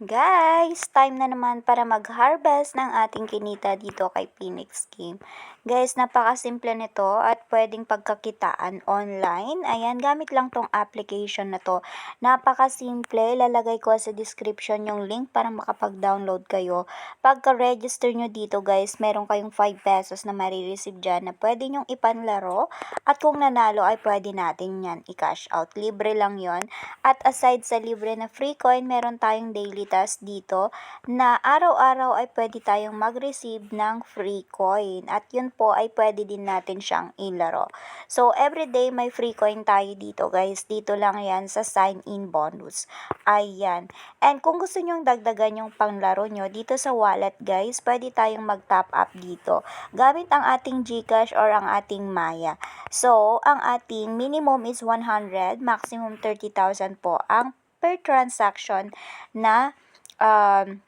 Guys, time na naman para mag-harvest ng ating kinita dito kay Phoenix Game. Guys, napakasimple nito at pwedeng pagkakitaan online. Ayan, gamit lang tong application na to. Napakasimple, lalagay ko sa description yung link para makapag-download kayo. Pagka-register nyo dito guys, meron kayong 5 pesos na marireceive dyan na pwede nyong ipanlaro. At kung nanalo ay pwede natin yan i-cash out. Libre lang yon. At aside sa libre na free coin, meron tayong daily task dito na araw-araw ay pwede tayong mag-receive ng free coin. At yun po ay pwede din natin siyang ilaro. So, everyday may free coin tayo dito guys. Dito lang yan sa sign-in bonus. Ayan. And kung gusto nyong dagdagan yung panglaro nyo, dito sa wallet guys, pwede tayong mag-top up dito. Gamit ang ating GCash or ang ating Maya. So, ang ating minimum is 100, maximum 30,000 po ang per transaction na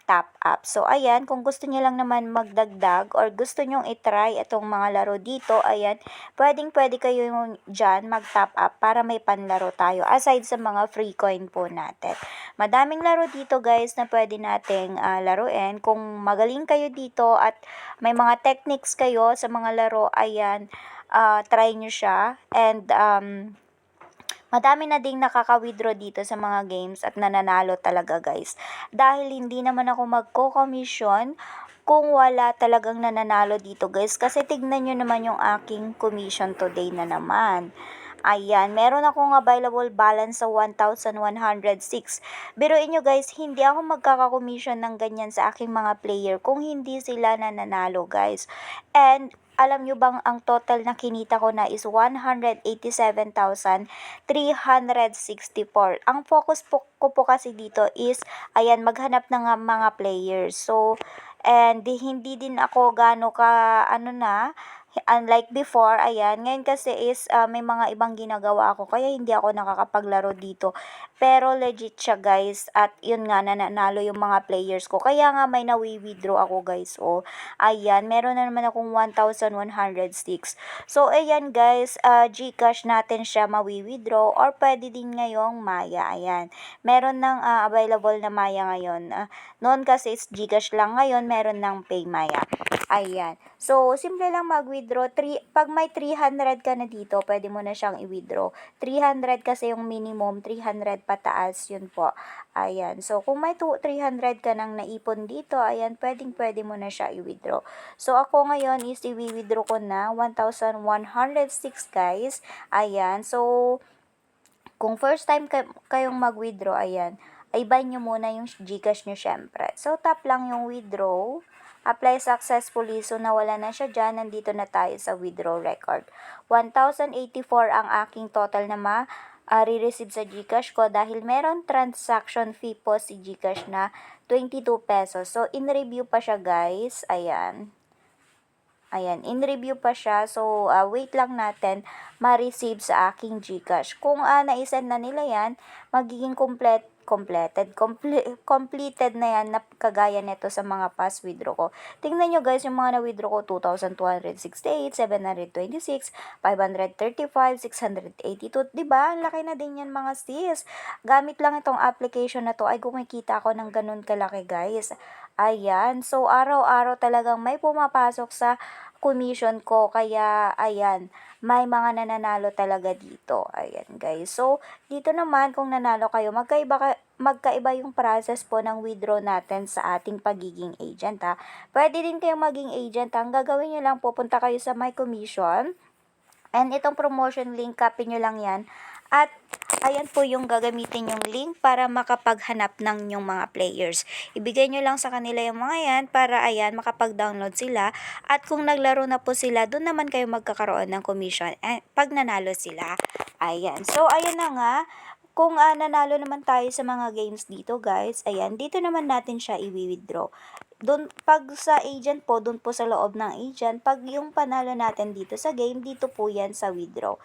top up. So, ayan, kung gusto niyo lang naman magdagdag or gusto nyong itry itong mga laro dito, ayan, pwede kayo dyan mag-top up para may panlaro tayo aside sa mga free coin po natin. Madaming laro dito guys na pwede nating laruin. Kung magaling kayo dito at may mga techniques kayo sa mga laro, ayan, try nyo siya. And madami na ding nakaka-withdraw dito sa mga games at nananalo talaga guys. Dahil hindi naman ako magko-commission kung wala talagang nananalo dito guys. Kasi tignan nyo naman yung aking commission today na naman. Ayan, meron akong available balance sa 1,106. Biruin nyo guys, hindi ako magkaka-commission ng ganyan sa aking mga player kung hindi sila nananalo guys. And alam nyo bang ang total na kinita ko na is 187,364. Ang focus ko po kasi dito is, ayan, maghanap ng mga players. So, and hindi din ako gaano ka, unlike before, ayan, ngayon kasi is may mga ibang ginagawa ako, kaya hindi ako nakakapaglaro dito. Pero legit siya guys, at yun nga, nananalo yung mga players ko. Kaya nga may nawi-withdraw ako guys, oh. Ayan, meron na naman akong 1,106. So, ayan guys, GCash natin siya mawi-withdraw or pwede din ngayong Maya. Ayan, meron ng available na Maya ngayon. Noon kasi is GCash lang, ngayon meron ng PayMaya. Ayan. So, simple lang mag-withdraw. Pag may 300 ka na dito, pwede mo na siyang i-withdraw. 300 kasi yung minimum, 300 pataas, yun po. Ayan. So, kung may 300 ka nang naipon dito, ayan, pwede mo na siya i-withdraw. So, ako ngayon is i-withdraw ko na 1,106 guys. Ayan. So, kung first time kayong mag-withdraw, ayan, ay buy nyo muna yung GCash nyo syempre. So, tap lang yung withdraw. Apply successfully. So, nawala na siya dyan. Nandito na tayo sa withdraw record. 1,084 ang aking total na re-receive sa GCash ko dahil meron transaction fee po si GCash na 22 pesos. So, in-review pa siya guys. Ayan. Ayan, in-review pa siya. So, wait lang natin ma-receive sa aking GCash. Kung na-send na nila yan, magiging completed na yan na kagaya nito sa mga past withdraw ko. Tingnan nyo guys, yung mga na-withdraw ko, 2,268, 726, 535, 682. Diba? Ang laki na din yan mga sis. Gamit lang itong application na to ay kumikita ako ng ganun kalaki guys. Ayan. So, araw-araw talagang may pumapasok sa commission ko. Kaya, ayan, may mga nananalo talaga dito. Ayan, guys. So, dito naman, kung nanalo kayo, magkaiba yung process po ng withdraw natin sa ating pagiging agent, ha. Pwede din kayong maging agent, ha. Ang gagawin nyo lang, pupunta kayo sa My Commission. And itong promotion link, copy nyo lang yan. At ayan po yung gagamitin yung link para makapaghanap ng yung mga players. Ibigay nyo lang sa kanila yung mga yan para ayan makapag-download sila. At kung naglaro na po sila, doon naman kayo magkakaroon ng commission pag nanalo sila. Ayan. So ayan na nga. Kung nanalo naman tayo sa mga games dito guys, ayan, dito naman natin siya i-withdraw. Doon, pag sa agent po, doon po sa loob ng agent, pag yung panalo natin dito sa game, dito po yan sa withdraw.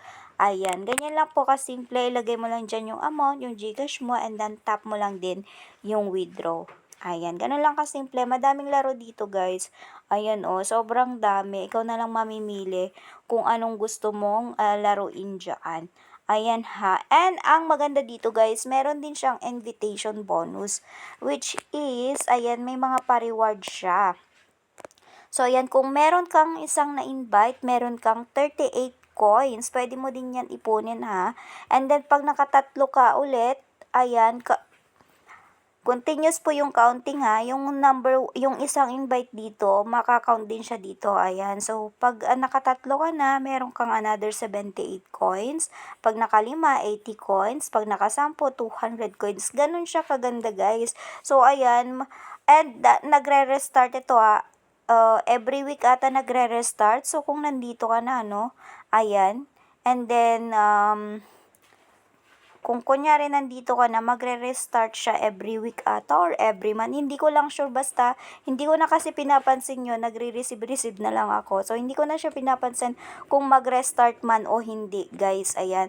Ayan, ganyan lang po kasimple. Ilagay mo lang dyan yung amount, yung GCash mo, and then tap mo lang din yung withdraw. Ayan, ganun lang kasimple. Madaming laro dito guys. Ayan sobrang dami. Ikaw na lang mamimili kung anong gusto mong laruin dyan. Ayan ha. And ang maganda dito guys, meron din siyang invitation bonus, which is, ayan, may mga pa-reward siya. So, ayan, kung meron kang isang na-invite, meron kang 38 coins. Pwede mo din yan ipunin ha. And then, pag nakatatlo ka ulit, ayan, continuous po yung counting ha. Yung isang invite dito, makakount din siya dito. Ayan. So, pag nakatatlo ka na, meron kang another 78 coins. Pag nakalima, 80 coins. Pag nakasampo, 200 coins. Ganun siya kaganda, guys. So, ayan. And nagre-restart ito ha. Every week ata nagre-restart. So, kung nandito ka na, no? Ayan. And then, kung kunyari nandito ka na, magre-restart siya every week ata or every month. Hindi ko lang sure, basta hindi ko na kasi pinapansin yun, nagre-receive na lang ako. So, hindi ko na siya pinapansin kung mag-restart man o hindi, guys. Ayan.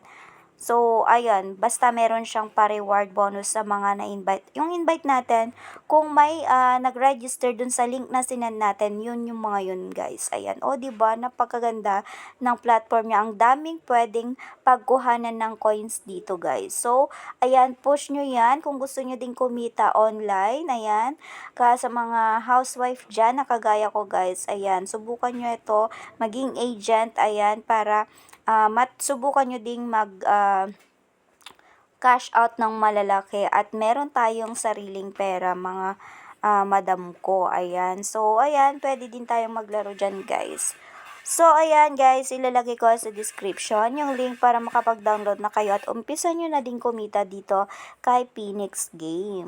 So, ayan, basta meron siyang pa-reward bonus sa mga na-invite. Yung invite natin, kung may nag-register dun sa link na sinend natin, yun yung mga yun, guys. Ayan. O, diba? Napakaganda ng platform niya. Ang daming pwedeng pagkuhanan ng coins dito, guys. So, ayan, push nyo yan kung gusto nyo din kumita online. Ayan. Sa mga housewife dyan, nakagaya ko, guys. Ayan, subukan nyo ito, maging agent. Ayan, para subukan nyo ding cash out ng malalaki at meron tayong sariling pera, mga madam ko. Ayan. So, ayan, pwede din tayong maglaro dyan, guys. So, ayan guys, ilalagay ko sa description yung link para makapag-download na kayo at umpisa nyo na din kumita dito kay Phoenix Game.